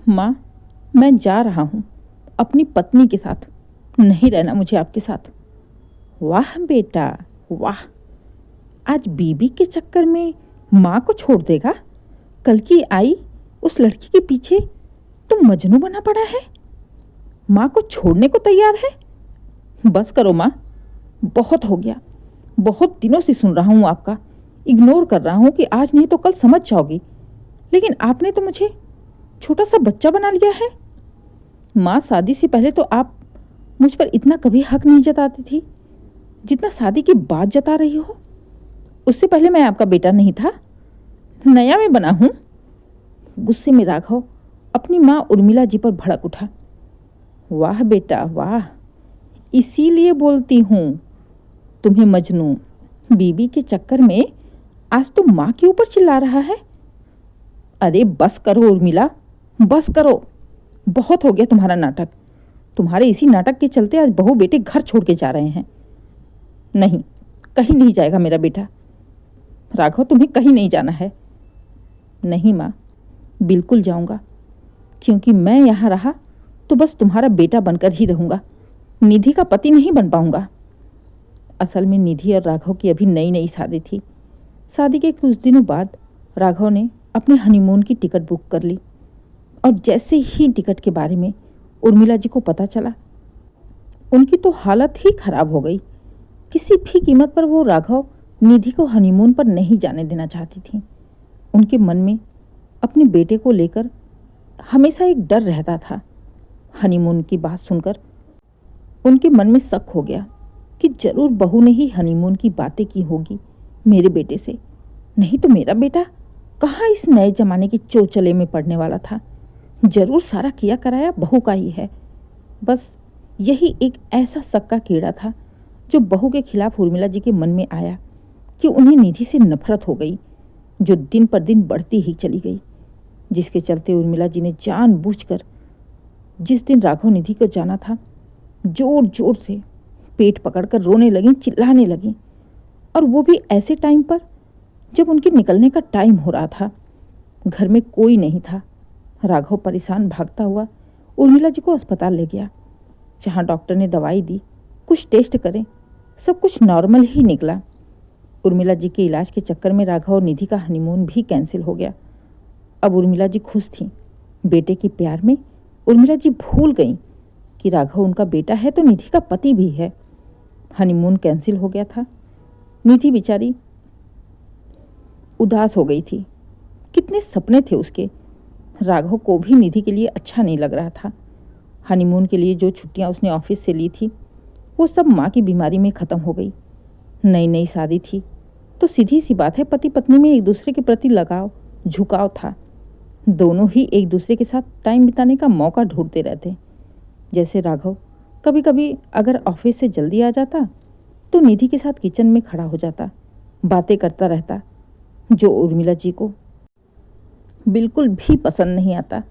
माँ, मैं जा रहा हूँ अपनी पत्नी के साथ, नहीं रहना मुझे आपके साथ। वाह बेटा वाह, आज बीबी के चक्कर में माँ को छोड़ देगा। कल की आई उस लड़की के पीछे तुम मजनू बना पड़ा है, माँ को छोड़ने को तैयार है। बस करो माँ, बहुत हो गया। बहुत दिनों से सुन रहा हूँ आपका, इग्नोर कर रहा हूँ कि आज नहीं तो कल समझ जाओगी, लेकिन आपने तो मुझे छोटा सा बच्चा बना लिया है। माँ, शादी से पहले तो आप मुझ पर इतना कभी हक नहीं जताती थी जितना शादी के बाद जता रही हो। उससे पहले मैं आपका बेटा नहीं था, नया मैं बना हूं। गुस्से में राघव अपनी माँ उर्मिला जी पर भड़क उठा। वाह बेटा वाह, इसीलिए बोलती हूँ तुम्हें मजनू। बीबी के चक्कर में आज तो माँ के ऊपर चिल्ला रहा है। अरे बस करो उर्मिला, बस करो, बहुत हो गया तुम्हारा नाटक। तुम्हारे इसी नाटक के चलते आज बहू बेटे घर छोड़ के जा रहे हैं। नहीं, कहीं नहीं जाएगा मेरा बेटा। राघव, तुम्हें कहीं नहीं जाना है। नहीं माँ, बिल्कुल जाऊंगा, क्योंकि मैं यहाँ रहा तो बस तुम्हारा बेटा बनकर ही रहूंगा, निधि का पति नहीं बन पाऊंगा। असल में निधि और राघव की अभी नई नई शादी थी। शादी के कुछ दिनों बाद राघव ने अपने हनीमून की टिकट बुक कर ली, और जैसे ही टिकट के बारे में उर्मिला जी को पता चला, उनकी तो हालत ही खराब हो गई। किसी भी कीमत पर वो राघव निधि को हनीमून पर नहीं जाने देना चाहती थी। उनके मन में अपने बेटे को लेकर हमेशा एक डर रहता था। हनीमून की बात सुनकर उनके मन में शक हो गया कि जरूर बहू ने ही हनीमून की बातें की होगी मेरे बेटे से, नहीं तो मेरा बेटा कहाँ इस नए जमाने के चोचले में पड़ने वाला था। जरूर सारा किया कराया बहू का ही है। बस यही एक ऐसा शक का कीड़ा था जो बहू के खिलाफ उर्मिला जी के मन में आया कि उन्हें निधि से नफरत हो गई, जो दिन पर दिन बढ़ती ही चली गई, जिसके चलते उर्मिला जी ने जानबूझकर जिस दिन राघव निधि को जाना था, जोर जोर से पेट पकड़कर रोने लगी, चिल्लाने लगी, और वो भी ऐसे टाइम पर जब उनके निकलने का टाइम हो रहा था। घर में कोई नहीं था। राघव परेशान भागता हुआ उर्मिला जी को अस्पताल ले गया, जहाँ डॉक्टर ने दवाई दी, कुछ टेस्ट करे, सब कुछ नॉर्मल ही निकला। उर्मिला जी के इलाज के चक्कर में राघव और निधि का हनीमून भी कैंसिल हो गया। अब उर्मिला जी खुश थीं। बेटे के प्यार में उर्मिला जी भूल गईं कि राघव उनका बेटा है तो निधि का पति भी है। हनीमून कैंसिल हो गया था। निधि बेचारी उदास हो गई थी। कितने सपने थे उसके। राघव को भी निधि के लिए अच्छा नहीं लग रहा था। हनीमून के लिए जो छुट्टियां उसने ऑफिस से ली थी, वो सब माँ की बीमारी में ख़त्म हो गई। नई नई शादी थी तो सीधी सी बात है, पति पत्नी में एक दूसरे के प्रति लगाव झुकाव था। दोनों ही एक दूसरे के साथ टाइम बिताने का मौका ढूंढते रहते। जैसे राघव कभी कभी अगर ऑफिस से जल्दी आ जाता तो निधि के साथ किचन में खड़ा हो जाता, बातें करता रहता, जो उर्मिला जी को बिल्कुल भी पसंद नहीं आता।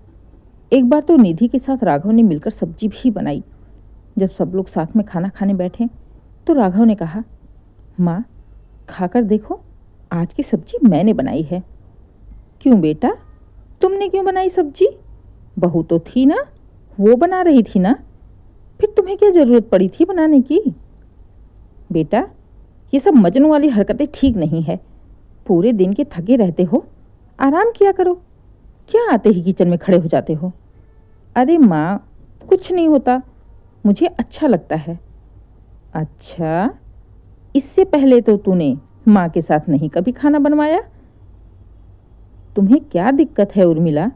एक बार तो निधि के साथ राघव ने मिलकर सब्जी भी बनाई। जब सब लोग साथ में खाना खाने बैठे तो राघव ने कहा, माँ खाकर देखो, आज की सब्जी मैंने बनाई है। क्यों बेटा, तुमने क्यों बनाई सब्जी? बहू तो थी ना, वो बना रही थी ना, फिर तुम्हें क्या ज़रूरत पड़ी थी बनाने की? बेटा, ये सब मजनू वाली हरकतें ठीक नहीं है। पूरे दिन के थके रहते हो, आराम किया करो, क्या आते ही किचन में खड़े हो जाते हो? अरे माँ, कुछ नहीं होता, मुझे अच्छा लगता है। अच्छा, इससे पहले तो तूने माँ के साथ नहीं कभी खाना बनवाया। तुम्हें क्या दिक्कत है उर्मिला?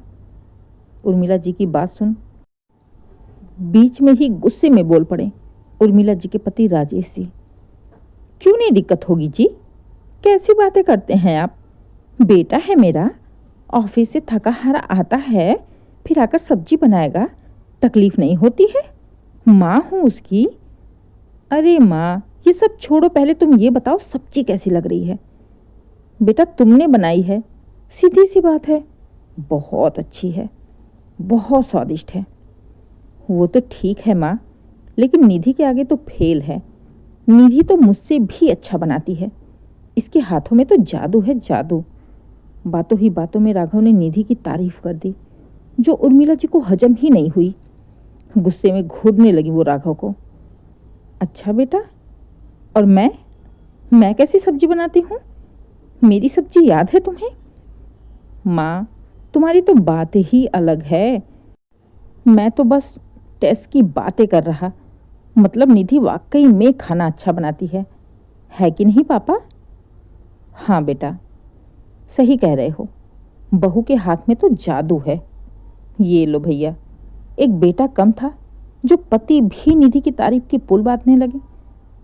उर्मिला जी की बात सुन बीच में ही गुस्से में बोल पड़े उर्मिला जी के पति राजेश जी। क्यों नहीं दिक्कत होगी जी, कैसी बातें करते हैं आप? बेटा है मेरा, ऑफिस से थका हारा आता है, फिर आकर सब्जी बनाएगा, तकलीफ नहीं होती है? माँ हूँ उसकी। अरे माँ, ये सब छोड़ो, पहले तुम ये बताओ सब्जी कैसी लग रही है? बेटा तुमने बनाई है, सीधी सी बात है, बहुत अच्छी है, बहुत स्वादिष्ट है। वो तो ठीक है माँ, लेकिन निधि के आगे तो फेल है। निधि तो मुझसे भी अच्छा बनाती है, इसके हाथों में तो जादू है, जादू। बातों ही बातों में राघव ने निधि की तारीफ कर दी। जो उर्मिला जी को हजम ही नहीं हुई। गुस्से में घूरने लगी वो राघव को। अच्छा बेटा, और मैं कैसी सब्जी बनाती हूँ? मेरी सब्जी याद है तुम्हें? माँ, तुम्हारी तो बात ही अलग है। मैं तो बस टेस्ट की बातें कर रहा। मतलब निधि वाकई में खाना अच्छा बनाती है कि नहीं पापा? हाँ बेटा, सही कह रहे हो। बहू के हाथ में तो जादू है। ये लो भैया, एक बेटा कम था जो पति भी निधि की तारीफ की पुल बांधने लगे।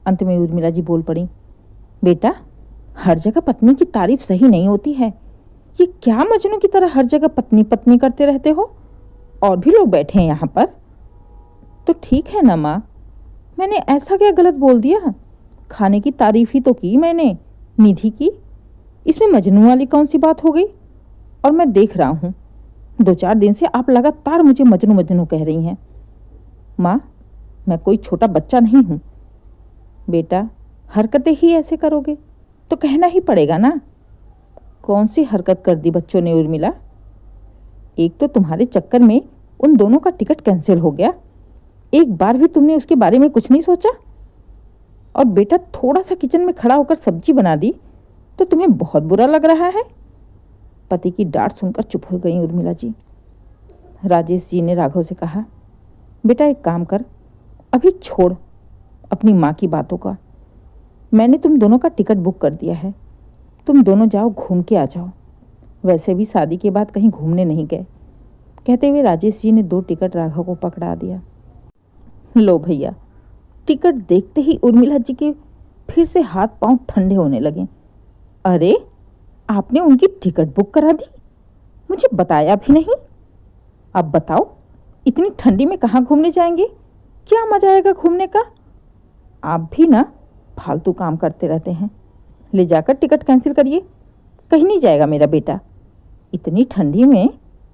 अंत में उर्मिला जी बोल पड़ी, बेटा, हर जगह पत्नी की तारीफ सही नहीं होती है। ये क्या मजनू की तरह हर जगह पत्नी पत्नी करते रहते हो? और भी लोग बैठे हैं यहाँ पर। तो ठीक है ना माँ, मैंने ऐसा क्या गलत बोल दिया? खाने की तारीफ ही तो की मैंने, निधि की। इसमें मजनू वाली कौन सी बात हो गई? और मैं देख रहा हूँ 2-4 दिन से आप लगातार मुझे मजनू मजनू कह रही हैं। माँ, मैं कोई छोटा बच्चा नहीं हूँ। बेटा, हरकतें ही ऐसे करोगे तो कहना ही पड़ेगा ना। कौन सी हरकत कर दी बच्चों ने उर्मिला? एक तो तुम्हारे चक्कर में उन दोनों का टिकट कैंसिल हो गया। एक बार भी तुमने उसके बारे में कुछ नहीं सोचा। और बेटा, थोड़ा सा किचन में खड़ा होकर सब्जी बना दी तो तुम्हें बहुत बुरा लग रहा है। पति की डांट सुनकर चुप हो गई उर्मिला जी। राजेश जी ने राघव से कहा, बेटा एक काम कर, अभी छोड़ अपनी माँ की बातों का। मैंने तुम दोनों का टिकट बुक कर दिया है। तुम दोनों जाओ, घूम के आ जाओ। वैसे भी शादी के बाद कहीं घूमने नहीं गए। कहते हुए राजेश जी ने 2 टिकट राघव को पकड़ा दिया। लो भैया। टिकट देखते ही उर्मिला जी के फिर से हाथ पांव ठंडे होने लगे। अरे, आपने उनकी टिकट बुक करा दी, मुझे बताया भी नहीं। अब बताओ, इतनी ठंडी में कहाँ घूमने जाएंगे? क्या मजा आएगा घूमने का? आप भी ना फालतू काम करते रहते हैं। ले जाकर टिकट कैंसिल करिए। कहीं नहीं जाएगा मेरा बेटा। इतनी ठंडी में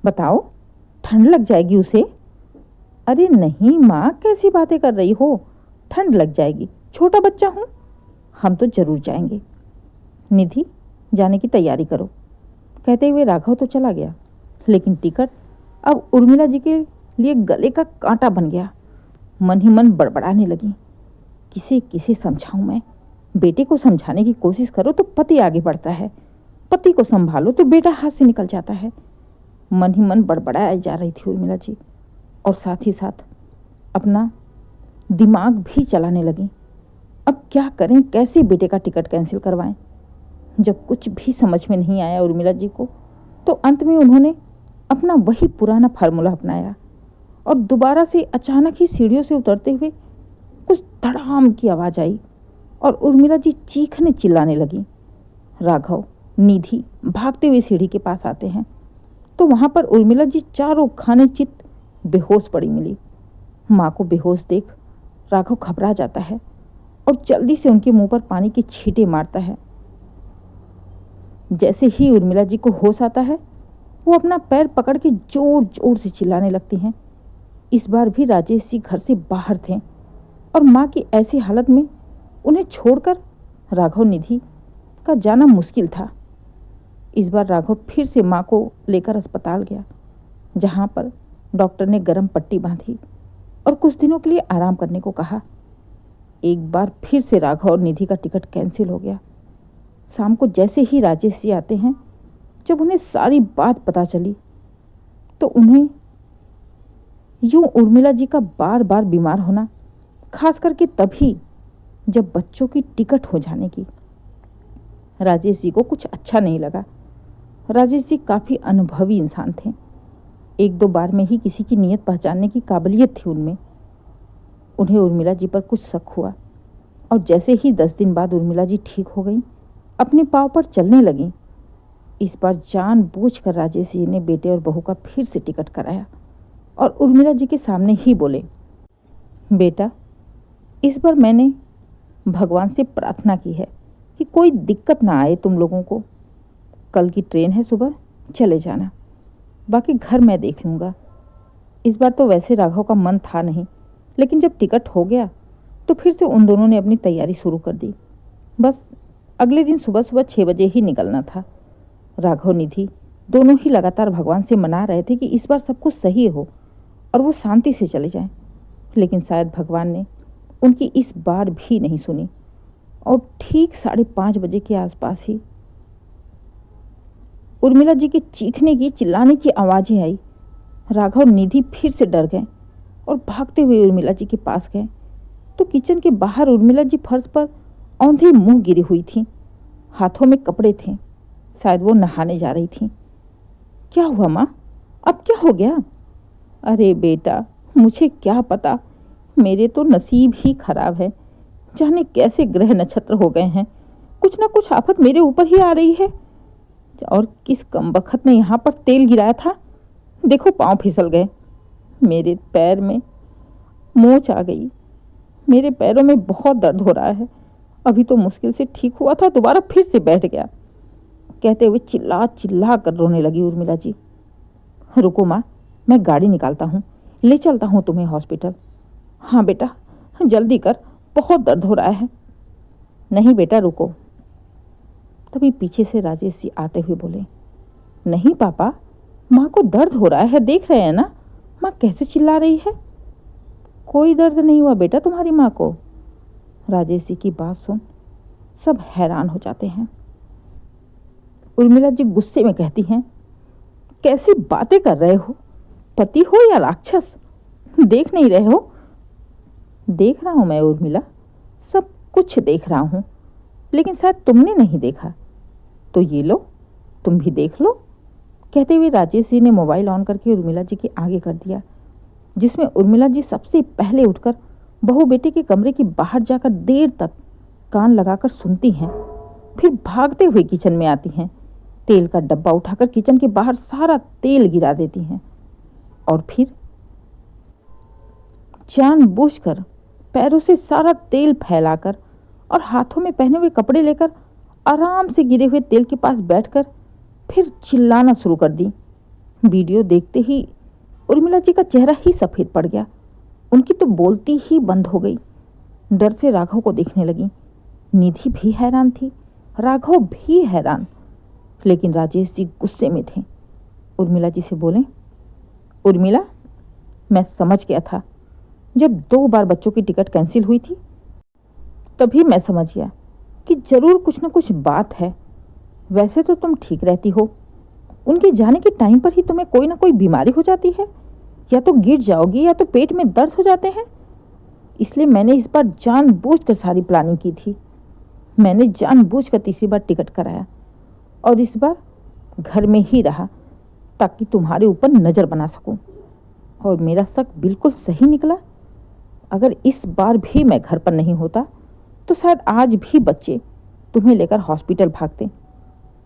बताओ, ठंड लग जाएगी उसे। अरे नहीं माँ, कैसी बातें कर रही हो? ठंड लग जाएगी, छोटा बच्चा हूँ। हम तो जरूर जाएंगे। निधि, जाने की तैयारी करो। कहते हुए राघव तो चला गया, लेकिन टिकट अब उर्मिला जी के लिए गले का कांटा बन गया। मन ही मन बड़बड़ाने लगी, किसे किसे समझाऊं मैं? बेटे को समझाने की कोशिश करो तो पति आगे बढ़ता है, पति को संभालो तो बेटा हाथ से निकल जाता है। मन ही मन बड़बड़ाई जा रही थी उर्मिला जी, और साथ ही साथ अपना दिमाग भी चलाने लगी। अब क्या करें, कैसे बेटे का टिकट कैंसिल करवाएं? जब कुछ भी समझ में नहीं आया उर्मिला जी को, तो अंत में उन्होंने अपना वही पुराना फार्मूला अपनाया और दोबारा से अचानक ही सीढ़ियों से उतरते हुए कुछ धड़ाम की आवाज़ आई और उर्मिला जी चीखने चिल्लाने लगी। राघव, निधि भागते हुए सीढ़ी के पास आते हैं तो वहाँ पर उर्मिला जी चारों खाने चित बेहोश पड़ी मिली। माँ को बेहोश देख राघव घबरा जाता है और जल्दी से उनके मुंह पर पानी की छींटे मारता है। जैसे ही उर्मिला जी को होश आता है, वो अपना पैर पकड़ के जोर जोर से चिल्लाने लगती हैं। इस बार भी राजेश जी घर से बाहर थे और माँ की ऐसी हालत में उन्हें छोड़कर राघव निधि का जाना मुश्किल था। इस बार राघव फिर से माँ को लेकर अस्पताल गया, जहाँ पर डॉक्टर ने गर्म पट्टी बांधी और कुछ दिनों के लिए आराम करने को कहा। एक बार फिर से राघव और निधि का टिकट कैंसिल हो गया। शाम को जैसे ही राजेश जी आते हैं, जब उन्हें सारी बात पता चली तो उन्हें यूं उर्मिला जी का बार बार बीमार होना, खास करके तभी जब बच्चों की टिकट हो जाने की, राजेश जी को कुछ अच्छा नहीं लगा। राजेश जी काफ़ी अनुभवी इंसान थे। 1-2 बार में ही किसी की नीयत पहचानने की काबिलियत थी उनमें। उन्हें उर्मिला जी पर कुछ शक हुआ और जैसे ही 10 दिन बाद उर्मिला जी ठीक हो गई, अपने पाँव पर चलने लगी, इस बार जानबूझकर राजेश जी ने बेटे और बहू का फिर से टिकट कराया और उर्मिला जी के सामने ही बोले, बेटा, इस बार मैंने भगवान से प्रार्थना की है कि कोई दिक्कत ना आए तुम लोगों को। कल की ट्रेन है, सुबह चले जाना, बाकी घर मैं देख लूँगा। इस बार तो वैसे राघव का मन था नहीं, लेकिन जब टिकट हो गया तो फिर से उन दोनों ने अपनी तैयारी शुरू कर दी। बस अगले दिन सुबह सुबह 6 बजे ही निकलना था। राघव निधि दोनों ही लगातार भगवान से मना रहे थे कि इस बार सब कुछ सही हो और वो शांति से चले जाएं। लेकिन शायद भगवान ने उनकी इस बार भी नहीं सुनी और ठीक 5:30 बजे के आसपास ही उर्मिला जी के चीखने की, चिल्लाने की आवाज़ें आई। राघव और निधि फिर से डर गए और भागते हुए उर्मिला जी के पास गए तो किचन के बाहर उर्मिला जी फर्श पर औंधे मुंह गिरी हुई थी। हाथों में कपड़े थे, शायद वो नहाने जा रही थी। क्या हुआ माँ, अब क्या हो गया? अरे बेटा, मुझे क्या पता, मेरे तो नसीब ही खराब है। जाने कैसे ग्रह नक्षत्र हो गए हैं, कुछ ना कुछ आफत मेरे ऊपर ही आ रही है। और किस कमबख्त ने यहाँ पर तेल गिराया था, देखो पाँव फिसल गए, मेरे पैर में मोच आ गई, मेरे पैरों में बहुत दर्द हो रहा है। अभी तो मुश्किल से ठीक हुआ था, दोबारा फिर से बैठ गया। कहते हुए चिल्ला चिल्ला कर रोने लगी उर्मिला जी। रुको माँ, मैं गाड़ी निकालता हूँ, ले चलता हूँ तुम्हें हॉस्पिटल। हाँ बेटा, जल्दी कर, बहुत दर्द हो रहा है। नहीं बेटा रुको। तभी पीछे से राजेश जी आते हुए बोले, नहीं पापा, माँ को दर्द हो रहा है, देख रहे हैं ना, माँ कैसे चिल्ला रही है। कोई दर्द नहीं हुआ बेटा तुम्हारी माँ को। राजेश जी की बात सुन सब हैरान हो जाते हैं। उर्मिला जी गुस्से में कहती हैं, कैसी बातें कर रहे हो, पति हो या राक्षस, देख नहीं रहे हो? देख रहा हूं मैं उर्मिला, सब कुछ देख रहा हूं, लेकिन शायद तुमने नहीं देखा, तो ये लो, तुम भी देख लो। कहते हुए राजेश जी ने मोबाइल ऑन करके उर्मिला जी के आगे कर दिया, जिसमें उर्मिला जी सबसे पहले उठकर बहू बेटे के कमरे के बाहर जाकर देर तक कान लगाकर सुनती हैं, फिर भागते हुए किचन में आती हैं, तेल का डब्बा उठाकर किचन के बाहर सारा तेल गिरा देती हैं और फिर जानबूझकर पैरों से सारा तेल फैलाकर और हाथों में पहने हुए कपड़े लेकर आराम से गिरे हुए तेल के पास बैठकर फिर चिल्लाना शुरू कर दी। वीडियो देखते ही उर्मिला जी का चेहरा ही सफ़ेद पड़ गया, उनकी तो बोलती ही बंद हो गई। डर से राघव को देखने लगी। निधि भी हैरान थी, राघव भी हैरान, लेकिन राजेश जी गुस्से में थे। उर्मिला जी से बोले, उर्मिला, मैं समझ गया था, जब 2 बार बच्चों की टिकट कैंसिल हुई थी तभी मैं समझ गया कि जरूर कुछ ना कुछ बात है। वैसे तो तुम ठीक रहती हो, उनके जाने के टाइम पर ही तुम्हें कोई ना कोई बीमारी हो जाती है, या तो गिर जाओगी या तो पेट में दर्द हो जाते हैं। इसलिए मैंने इस बार जानबूझकर सारी प्लानिंग की थी। मैंने जानबूझकर तीसरी बार टिकट कराया और इस बार घर में ही रहा ताकि तुम्हारे ऊपर नज़र बना सकूं। और मेरा शक बिल्कुल सही निकला। अगर इस बार भी मैं घर पर नहीं होता तो शायद आज भी बच्चे तुम्हें लेकर हॉस्पिटल भागते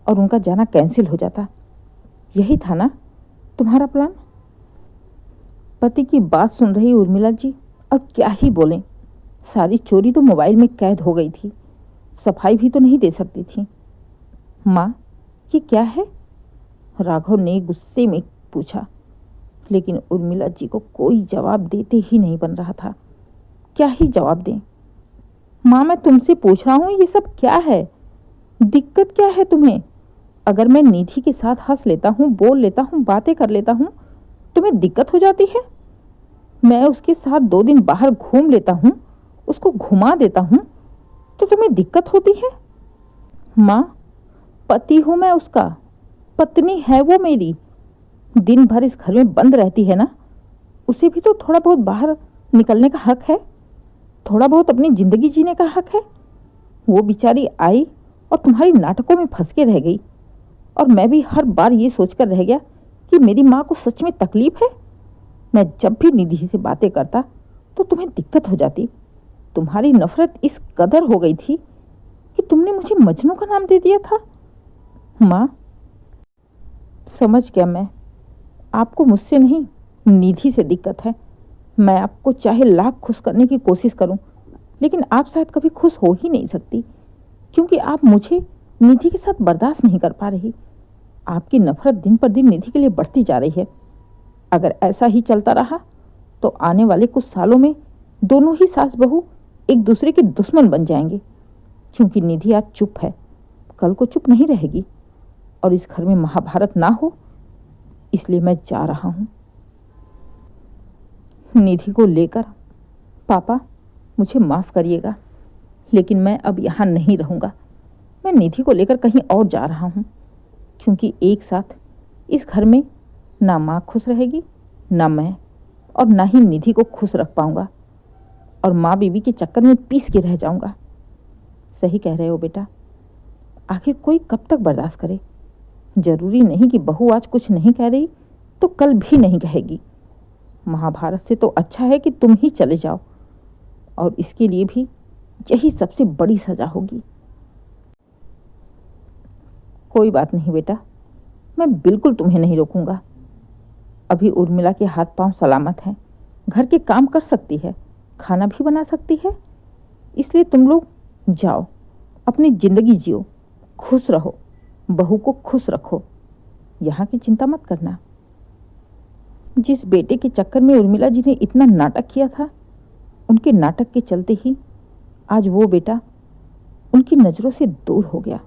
और उनका जाना कैंसिल हो जाता। यही था ना तुम्हारा प्लान? पति की बात सुन रही उर्मिला जी अब क्या ही बोलें। सारी चोरी तो मोबाइल में कैद हो गई थी, सफाई भी तो नहीं दे सकती थी। माँ, ये क्या है? राघव ने गुस्से में पूछा, लेकिन उर्मिला जी को कोई जवाब देते ही नहीं बन रहा था। क्या ही जवाब दें? माँ, मैं तुमसे पूछ रहा हूँ, ये सब क्या है? दिक्कत क्या है तुम्हें? अगर मैं निधि के साथ हंस लेता हूँ, बोल लेता हूँ, बातें कर लेता हूँ, तुम्हें दिक्कत हो जाती है? मैं उसके साथ 2 दिन बाहर घूम लेता हूँ, उसको घुमा देता हूँ, तो तुम्हें दिक्कत होती है? माँ, पति हूँ मैं उसका, पत्नी है वो मेरी। दिन भर इस घर में बंद रहती है ना, उसे भी तो थोड़ा बहुत बाहर निकलने का हक है, थोड़ा बहुत अपनी ज़िंदगी जीने का हक है। वो बेचारी आई और तुम्हारी नाटकों में फंस के रह गई, और मैं भी हर बार ये सोचकर रह गया कि मेरी माँ को सच में तकलीफ है। मैं जब भी निधि से बातें करता तो तुम्हें दिक्कत हो जाती। तुम्हारी नफरत इस कदर हो गई थी कि तुमने मुझे मजनू का नाम दे दिया था। माँ, समझ गया मैं, आपको मुझसे नहीं निधि से दिक्कत है। मैं आपको चाहे लाख खुश करने की कोशिश करूं, लेकिन आप शायद कभी खुश हो ही नहीं सकती, क्योंकि आप मुझे निधि के साथ बर्दाश्त नहीं कर पा रही। आपकी नफरत दिन पर दिन निधि के लिए बढ़ती जा रही है। अगर ऐसा ही चलता रहा तो आने वाले कुछ सालों में दोनों ही सास बहू एक दूसरे के दुश्मन बन जाएंगे, क्योंकि निधि आज चुप है, कल को चुप नहीं रहेगी। और इस घर में महाभारत ना हो, इसलिए मैं जा रहा हूँ। निधि को लेकर पापा मुझे माफ़ करिएगा, लेकिन मैं अब यहाँ नहीं रहूँगा। मैं निधि को लेकर कहीं और जा रहा हूँ, क्योंकि एक साथ इस घर में ना माँ खुश रहेगी, ना मैं, और ना ही निधि को खुश रख पाऊँगा, और माँ बीबी के चक्कर में पीस के रह जाऊँगा। सही कह रहे हो बेटा, आखिर कोई कब तक बर्दाश्त करे। जरूरी नहीं कि बहू आज कुछ नहीं कह रही तो कल भी नहीं कहेगी। महाभारत से तो अच्छा है कि तुम ही चले जाओ, और इसके लिए भी यही सबसे बड़ी सजा होगी। कोई बात नहीं बेटा, मैं बिल्कुल तुम्हें नहीं रोकूंगा। अभी उर्मिला के हाथ पांव सलामत हैं, घर के काम कर सकती है, खाना भी बना सकती है। इसलिए तुम लोग जाओ, अपनी जिंदगी जियो, खुश रहो, बहू को खुश रखो, यहाँ की चिंता मत करना। जिस बेटे के चक्कर में उर्मिला जी ने इतना नाटक किया था, उनके नाटक के चलते ही आज वो बेटा उनकी नज़रों से दूर हो गया।